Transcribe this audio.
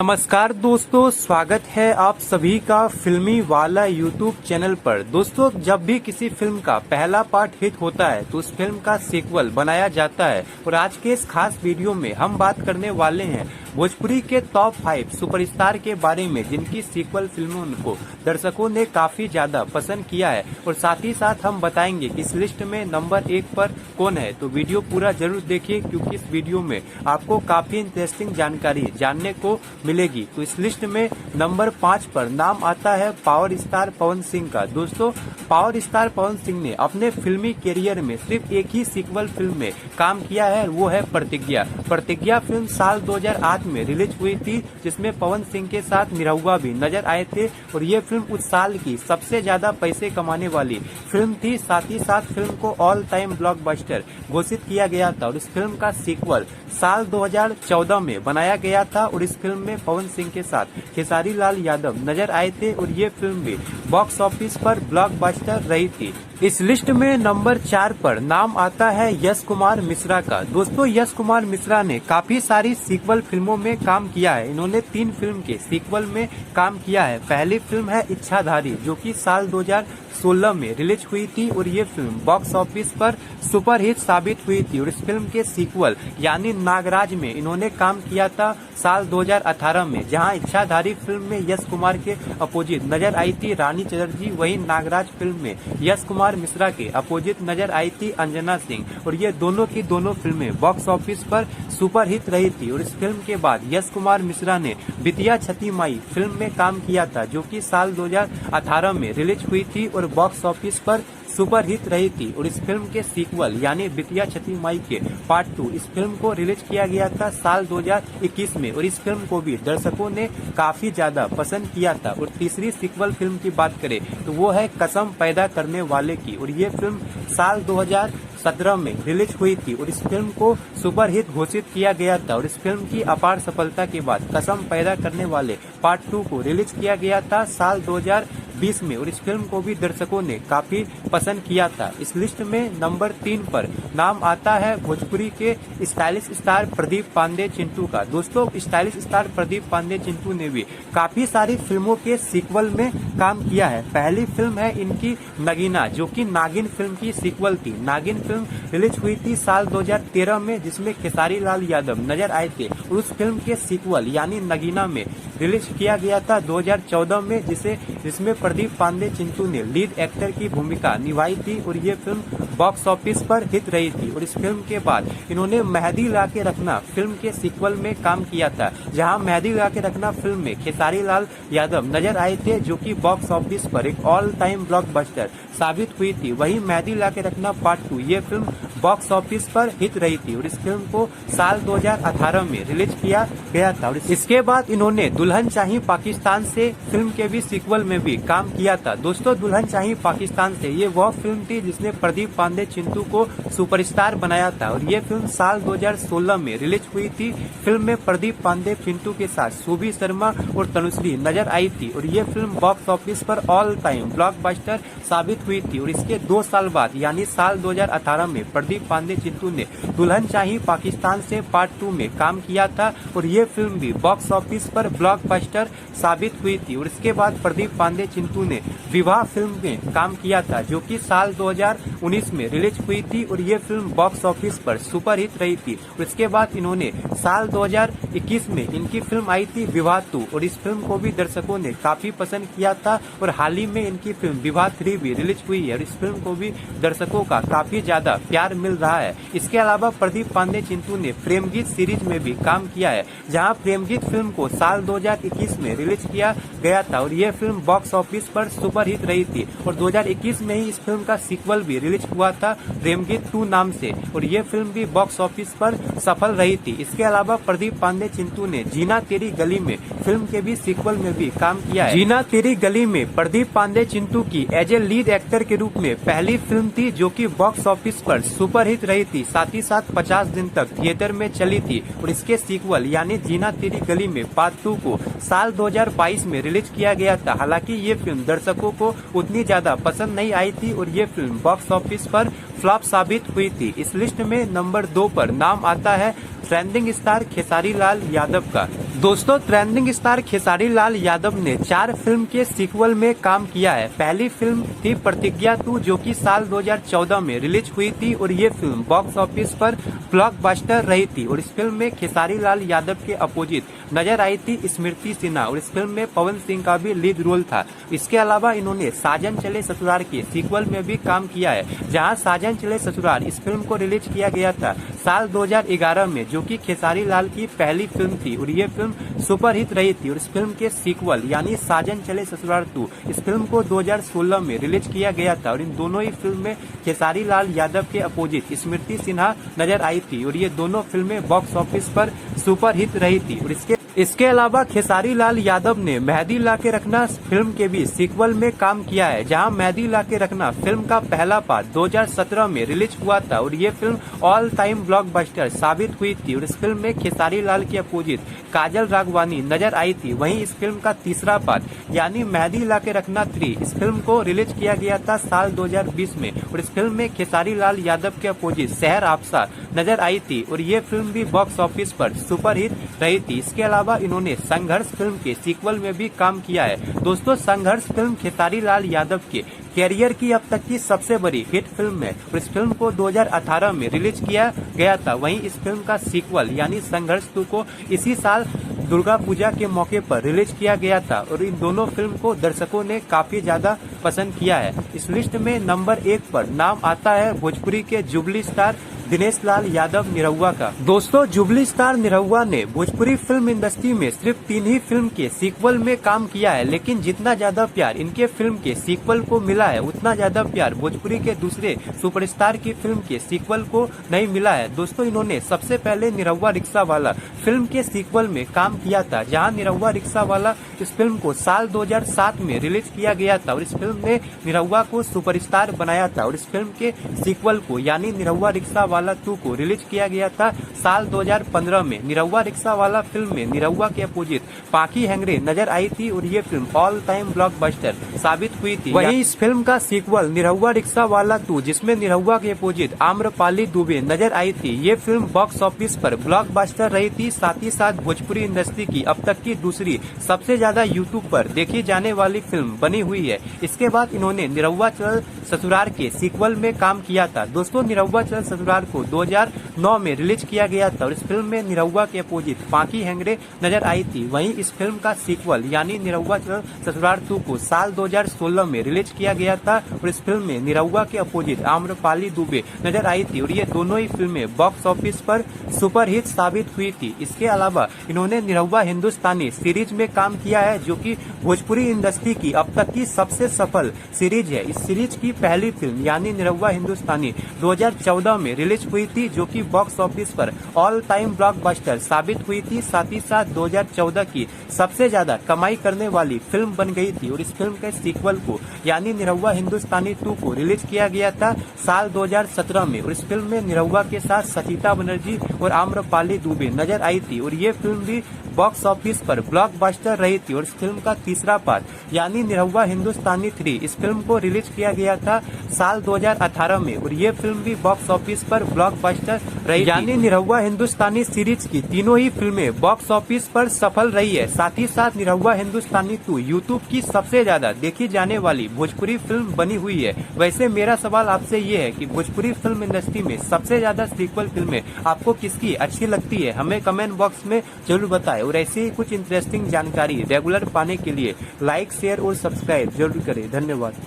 नमस्कार दोस्तों, स्वागत है आप सभी का फिल्मी वाला यूट्यूब चैनल पर। दोस्तों, जब भी किसी फिल्म का पहला पार्ट हिट होता है तो उस फिल्म का सीक्वल बनाया जाता है। और आज के इस खास वीडियो में हम बात करने वाले हैं भोजपुरी के टॉप 5 सुपरस्टार के बारे में, जिनकी सीक्वल फिल्मों को दर्शकों ने काफी ज्यादा पसंद किया है। और साथ ही साथ हम बताएंगे कि इस लिस्ट में नंबर 1 पर कौन है। तो वीडियो पूरा जरूर देखिए, क्योंकि इस वीडियो में आपको काफी इंटरेस्टिंग जानकारी जानने को मिलेगी। तो इस लिस्ट में नंबर 5 पर नाम आता है पावर स्टार पवन सिंह का। दोस्तों, पावर स्टार पवन सिंह ने अपने फिल्मी करियर में सिर्फ एक ही सीक्वल फिल्म में काम किया है, वो है प्रतिज्ञा। प्रतिज्ञा फिल्म साल 2008 में रिलीज हुई थी, जिसमें पवन सिंह के साथ निरहुआ भी नजर आए थे। और ये फिल्म उस साल की सबसे ज्यादा पैसे कमाने वाली फिल्म थी। साथ ही साथ फिल्म को ऑल टाइम ब्लॉकबस्टर घोषित किया गया था। और इस फिल्म का सीक्वल साल 2014 में बनाया गया था। और इस फिल्म में पवन सिंह के साथ खेसारी लाल यादव नजर आए थे। और ये फिल्म भी बॉक्स ऑफिस पर ब्लॉकबस्टर रही थी। इस लिस्ट में नंबर 4 पर नाम आता है यश कुमार मिश्रा का। दोस्तों, यश कुमार मिश्रा ने काफी सारी सीक्वल फिल्मों में काम किया है। इन्होंने 3 फिल्म के सीक्वल में काम किया है। पहली फिल्म है इच्छाधारी, जो कि साल 2016 में रिलीज हुई थी। और ये फिल्म बॉक्स ऑफिस पर सुपरहिट साबित हुई थी। और इस फिल्म के सीक्वल यानी नागराज में इन्होंने काम किया था साल 2018 में, जहां इच्छाधारी फिल्म में यश कुमार के अपोजिट नजर आई थी रानी चटर्जी। वहीं नागराज फिल्म में यश कुमार मिश्रा के अपोजिट नजर आई थी अंजना सिंह। और ये दोनों की दोनों फिल्में बॉक्स ऑफिस पर सुपरहिट रही थी। और इस फिल्म के बाद यश कुमार मिश्रा ने बिटिया छठी माई फिल्म में काम किया था, जो कि साल 2018 में रिलीज हुई थी और बॉक्स ऑफिस पर सुपरहिट रही थी। और इस फिल्म के सीक्वल यानी बिटिया छठी माई के पार्ट 2 इस फिल्म को रिलीज किया गया था साल 2021 में। और इस फिल्म को भी दर्शकों ने काफी ज्यादा पसंद किया था। और तीसरी सीक्वल फिल्म की बात करें तो वो है कसम पैदा करने वाले की। और ये फिल्म साल 2017 में रिलीज हुई थी। और इस फिल्म को सुपरहिट घोषित किया गया था। और इस फिल्म की अपार सफलता के बाद कसम पैदा करने वाले पार्ट 2 को रिलीज किया गया था साल 2020 में। और इस फिल्म को भी दर्शकों ने काफी पसंद किया था। इस लिस्ट में नंबर 3 पर नाम आता है भोजपुरी के स्टाइलिश स्टार प्रदीप पांडे चिंटू का। दोस्तों, स्टाइलिश स्टार प्रदीप पांडे चिंटू ने भी काफी सारी फिल्मों के सीक्वल में काम किया है। पहली फिल्म है इनकी नगीना, जो कि नागिन फिल्म की सीक्वल थी। नागिन फिल्म रिलीज हुई थी साल 2013 में, जिसमें खेसारी लाल यादव नजर आए थे। और उस फिल्म के सीक्वल यानी नगीना में रिलीज किया गया था 2014 में, जिसमें प्रदीप पांडे चिंटू ने लीड एक्टर की भूमिका निभाई थी। और ये फिल्म बॉक्स ऑफिस पर हिट रही थी। और इस फिल्म के बाद इन्होंने मेहंदी ला के रखना फिल्म के सीक्वल में काम किया था, जहां मेहंदी ला के रखना फिल्म में खेसारी लाल यादव नजर आए थे, जो कि बॉक्स ऑफिस पर एक ऑल टाइम ब्लॉकबस्टर साबित हुई थी। वहीं मेहंदी ला के रखना पार्ट 2 ये फिल्म बॉक्स ऑफिस पर हिट रही थी। और इस फिल्म को साल 2018 में रिलीज किया गया था। और इसके बाद इन्होंने दुल्हन चाहिए पाकिस्तान से फिल्म के भी सीक्वल में भी काम किया था। दोस्तों, दुल्हन चाहिए पाकिस्तान से ये वह फिल्म थी जिसने प्रदीप पांडे चिंटू को सुपरस्टार बनाया था। और ये फिल्म साल 2016 में रिलीज हुई थी। फिल्म में प्रदीप पांडे चिंटू के साथ सुबी शर्मा और तनुश्री नजर आई थी। और ये फिल्म बॉक्स ऑफिस पर ऑल टाइम ब्लॉकबस्टर साबित हुई थी। और इसके 2 साल बाद यानी साल 2018 में प्रदीप पांडे चिंटू ने दुल्हन चाहिए पाकिस्तान से पार्ट 2 में काम किया था। और ये फिल्म भी बॉक्स ऑफिस पर ब्लॉकबस्टर साबित हुई थी। और इसके बाद प्रदीप पांडे चिंटू ने विवाह फिल्म में काम किया था, जो कि साल 2019 में रिलीज हुई थी। और ये फिल्म बॉक्स ऑफिस पर सुपरहिट रही थी। और इसके बाद इन्होंने साल 2021 में इनकी फिल्म आई थी विवाह 2। और इस फिल्म को भी दर्शकों ने काफी पसंद किया था। और हाल ही में इनकी फिल्म विवाह 3 भी रिलीज हुई है। और इस फिल्म को भी दर्शकों का काफी ज्यादा प्यार मिल रहा है। इसके अलावा प्रदीप पांडे चिंटू ने प्रेमगीत सीरीज में भी काम किया है, जहां प्रेमगीत फिल्म को साल 2021 में रिलीज किया गया था। और यह फिल्म बॉक्स ऑफिस पर सुपरहिट रही थी। और 2021 में ही इस फिल्म का सीक्वल भी रिलीज हुआ था प्रेमगीत 2 नाम से। और ये फिल्म भी बॉक्स ऑफिस पर सफल रही थी। इसके अलावा प्रदीप पांडे चिंटू ने जीना तेरी गली में फिल्म के भी सीक्वल में भी काम किया है। जीना तेरी गली में प्रदीप पांडे चिंटू की एज ए लीड एक्टर के रूप में पहली फिल्म थी, जो कि बॉक्स ऑफिस पर सुपरहिट रही थी। साथ ही साथ 50 दिन तक थिएटर में चली थी। और इसके सीक्वल यानी जीना तेरी गली में पार्ट 2 को साल 2022 में रिलीज किया गया था। हालांकि ये फिल्म दर्शकों को उतनी ज्यादा पसंद नहीं आई थी। और ये फिल्म बॉक्स ऑफिस पर फ्लॉप साबित हुई थी। इस लिस्ट में नंबर 2 पर नाम आता है ट्रेंडिंग स्टार खेसारी लाल यादव का। दोस्तों ट्रेंडिंग स्टार खेसारी लाल यादव ने 4 फिल्म के सीक्वल में काम किया है। पहली फिल्म थी प्रतिज्ञा 2 जो कि साल 2014 में रिलीज हुई थी और ये फिल्म बॉक्स ऑफिस पर ब्लॉकबस्टर रही थी और इस फिल्म में खेसारी लाल यादव के अपोजिट नजर आई थी स्मृति सिन्हा और इस फिल्म में पवन सिंह का भी लीड रोल था। इसके अलावा इन्होंने साजन चले ससुराल के सीक्वल में भी काम किया है, जहां साजन चले ससुराल इस फिल्म को रिलीज किया गया था साल 2011 में, जो कि खेसारी लाल की पहली फिल्म थी और ये फिल्म सुपरहिट रही थी। और इस फिल्म के सीक्वल यानी साजन चले ससुराल 2 इस फिल्म को 2016 में रिलीज किया गया था और इन दोनों ही फिल्म में खेसारी लाल यादव के अपोजिट स्मृति सिन्हा नजर आई थी और ये दोनों फिल्में बॉक्स ऑफिस पर सुपरहिट रही थी। और इसके अलावा खेसारी लाल यादव ने मेहदी ला के रखना फिल्म के भी सीक्वल में काम किया है, जहां मेहदी ला के रखना फिल्म का पहला पार्ट 2017 में रिलीज हुआ था और ये फिल्म ऑल टाइम ब्लॉकबस्टर साबित हुई थी। और इस फिल्म में खेसारी लाल के अपोजिट काजल राघवानी नजर आई थी। वहीं इस फिल्म का तीसरा पार्ट यानी मेहदी ला के रखना 3 इस फिल्म को रिलीज किया गया था साल 2020 में और इस फिल्म में खेसारी लाल यादव के अपोजिट सहर आपसा नजर आई थी और ये फिल्म भी बॉक्स ऑफिस पर सुपरहिट रही थी। इसके अलावा इन्होंने संघर्ष फिल्म के सीक्वल में भी काम किया है। दोस्तों संघर्ष फिल्म खेसारी लाल यादव के कैरियर की अब तक की सबसे बड़ी हिट फिल्म है और इस फिल्म को 2018 में रिलीज किया गया था। वहीं इस फिल्म का सीक्वल यानी संघर्ष 2 को इसी साल दुर्गा पूजा के मौके पर रिलीज किया गया था और इन दोनों फिल्म को दर्शकों ने काफी ज्यादा पसंद किया है। इस लिस्ट में नंबर 1 पर नाम आता है भोजपुरी के जुबली स्टार दिनेश लाल यादव निरहुआ का। दोस्तों जुबली स्टार निरहुआ ने भोजपुरी फिल्म इंडस्ट्री में सिर्फ 3 ही फिल्म के सीक्वल में काम किया है, लेकिन जितना ज्यादा प्यार इनके फिल्म के सीक्वल को मिला है उतना ज्यादा प्यार भोजपुरी के दूसरे सुपरस्टार की फिल्म के सीक्वल को नहीं मिला है। दोस्तों इन्होंने सबसे पहले निरहुआ रिक्शा वाला फिल्म के सीक्वल में काम किया था, जहां निरहुआ रिक्शा वाला इस फिल्म को साल 2007 में रिलीज किया गया था और इस फिल्म ने निरहुआ को सुपरस्टार बनाया था। और इस फिल्म के सीक्वल को यानी निरहुआ रिक्शा वाला 2 को रिलीज किया गया था साल 2015 में। निरहुआ रिक्शा वाला फिल्म में निरहुआ के अपोजिट पाखी हेंगड़े नजर आई थी और ये फिल्म ऑल टाइम ब्लॉकबस्टर साबित हुई थी। वहीं इस फिल्म का सीक्वल निरहुआ रिक्शा वाला 2 जिसमें निरहुआ के अपोजिट आम्रपाली दुबे नजर आई थी, ये फिल्म बॉक्स ऑफिस पर ब्लॉकबस्टर रही थी। साथ ही साथ भोजपुरी इंडस्ट्री की अब तक की दूसरी सबसे ज्यादा यूट्यूब पर देखी जाने वाली फिल्म बनी हुई है। इसके बाद इन्होंने निरहुआ चल ससुराल के सीक्वल में काम किया था। दोस्तों निरहुआ चल ससुराल को 2009 में रिलीज किया गया था और इस फिल्म में निरहुआ के अपोजिट पाखी हेंगड़े नजर आई थी। वहीं इस फिल्म का सीक्वल यानी निरहुआ चल ससुराल 2 को साल 2016 में रिलीज किया गया था और इस फिल्म में निरहुआ के अपोजिट आम्रपाली दुबे नजर आई थी और ये दोनों ही फिल्में बॉक्स ऑफिस पर सुपरहिट साबित हुई थी। इसके अलावा इन्होंने निरहुआ हिंदुस्तानी सीरीज में काम किया है, जो कि भोजपुरी इंडस्ट्री की अब तक की सबसे सफल सीरीज है। इस सीरीज की पहली फिल्म यानी निरहुआ हिंदुस्तानी 2014 में रिलीज हुई थी, जो कि बॉक्स ऑफिस पर ऑल टाइम ब्लॉकबस्टर साबित हुई थी। साथ ही साथ 2014 की सबसे ज्यादा कमाई करने वाली फिल्म बन गई थी और इस फिल्म के सीक्वल को यानी निरहुआ हिंदुस्तानी 2 को रिलीज किया गया था साल 2017 में और इस फिल्म में निरहुआ के साथ सचिता बनर्जी और आम्रपाली दुबे नजर आई थी और ये फिल्म भी बॉक्स ऑफिस पर ब्लॉकबस्टर रही थी। और इस फिल्म का तीसरा पार्ट यानी निरहुआ हिंदुस्तानी 3 इस फिल्म को रिलीज किया गया था साल 2018 में और ये फिल्म भी बॉक्स ऑफिस पर ब्लॉकबस्टर रही। यानी निरहुआ हिंदुस्तानी सीरीज की तीनों ही फिल्में बॉक्स ऑफिस पर सफल रही है। साथ ही साथ निरहुआ हिंदुस्तानी 2 यूट्यूब की सबसे ज्यादा देखी जाने वाली भोजपुरी फिल्म बनी हुई है। वैसे मेरा सवाल आपसे ये है कि भोजपुरी फिल्म इंडस्ट्री में सबसे ज्यादा सीक्वल फिल्में आपको किसकी अच्छी लगती है, हमें कमेंट बॉक्स में जरूर बताएं। और ऐसे ही कुछ इंटरेस्टिंग जानकारी रेगुलर पाने के लिए लाइक शेयर और सब्सक्राइब जरूर करें। धन्यवाद।